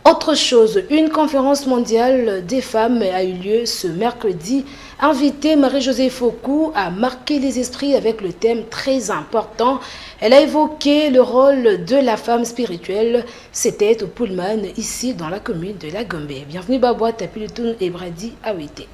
Autre chose, une conférence mondiale des femmes a eu lieu ce mercredi. Invitée, Marie-Josée Foucault a marqué les esprits avec le thème très important. Elle a évoqué le rôle de la femme spirituelle. C'était au Pullman, ici dans la commune de la Gombe. Bienvenue Babouat, Tapilitoun et Brady Awete.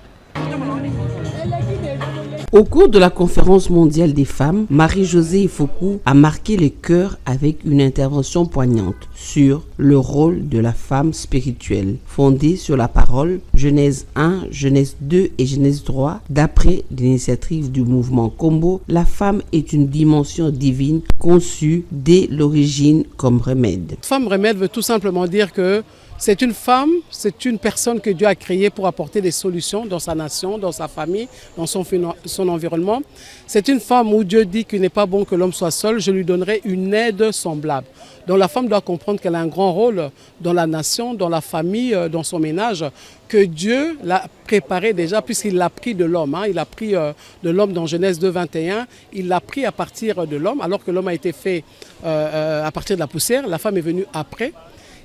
Au cours de la conférence mondiale des femmes, Marie-Josée Foucault a marqué les cœurs avec une intervention poignante sur le rôle de la femme spirituelle, fondée sur la parole Genèse 1, Genèse 2 et Genèse 3. D'après l'initiative du mouvement Combo, la femme est une dimension divine conçue dès l'origine comme remède. Femme remède veut tout simplement dire que c'est une femme, c'est une personne que Dieu a créée pour apporter des solutions dans sa nation, dans sa famille, dans son environnement. C'est une femme où Dieu dit qu'il n'est pas bon que l'homme soit seul, je lui donnerai une aide semblable. Donc la femme doit comprendre qu'elle a un grand rôle dans la nation, dans la famille, dans son ménage, que Dieu l'a préparé déjà puisqu'il l'a pris de l'homme. Il a pris de l'homme dans Genèse 2, 21, il l'a pris à partir de l'homme, alors que l'homme a été fait à partir de la poussière, la femme est venue après.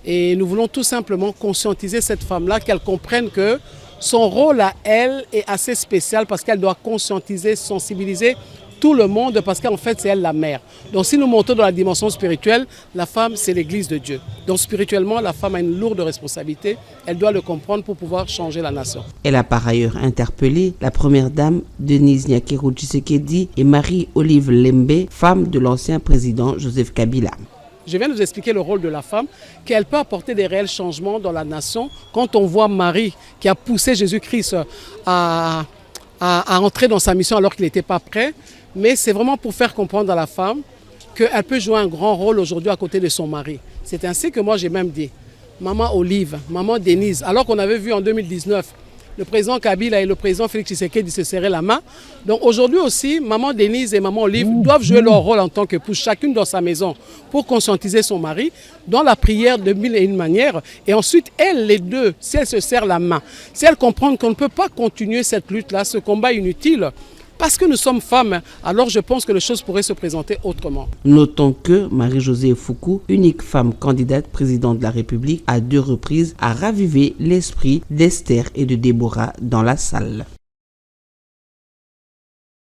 Et nous voulons tout simplement conscientiser cette femme-là, qu'elle comprenne que son rôle à elle est assez spécial parce qu'elle doit conscientiser, sensibiliser tout le monde parce qu'en fait c'est elle la mère. Donc si nous montons dans la dimension spirituelle, la femme c'est l'église de Dieu. Donc spirituellement la femme a une lourde responsabilité, elle doit le comprendre pour pouvoir changer la nation. Elle a par ailleurs interpellé la première dame Denise Nyakero Tshisekedi et Marie-Olive Lembe, femme de l'ancien président Joseph Kabila. Je viens de vous expliquer le rôle de la femme, qu'elle peut apporter des réels changements dans la nation. Quand on voit Marie qui a poussé Jésus-Christ à entrer dans sa mission alors qu'il n'était pas prêt, mais c'est vraiment pour faire comprendre à la femme qu'elle peut jouer un grand rôle aujourd'hui à côté de son mari. C'est ainsi que moi j'ai même dit, maman Olive, maman Denise, alors qu'on avait vu en 2019, le président Kabila et le président Félix Tshisekedi se serraient la main. Donc aujourd'hui aussi, maman Denise et maman Olive doivent jouer leur rôle en tant que pour chacune dans sa maison pour conscientiser son mari dans la prière de mille et une manières. Et ensuite, elles, les deux, si elles se serrent la main, si elles comprennent qu'on ne peut pas continuer cette lutte-là, ce combat inutile, parce que nous sommes femmes, alors je pense que les choses pourraient se présenter autrement. Notons que Marie-Josée Foucault, unique femme candidate présidente de la République à 2 reprises, a ravivé l'esprit d'Esther et de Déborah dans la salle.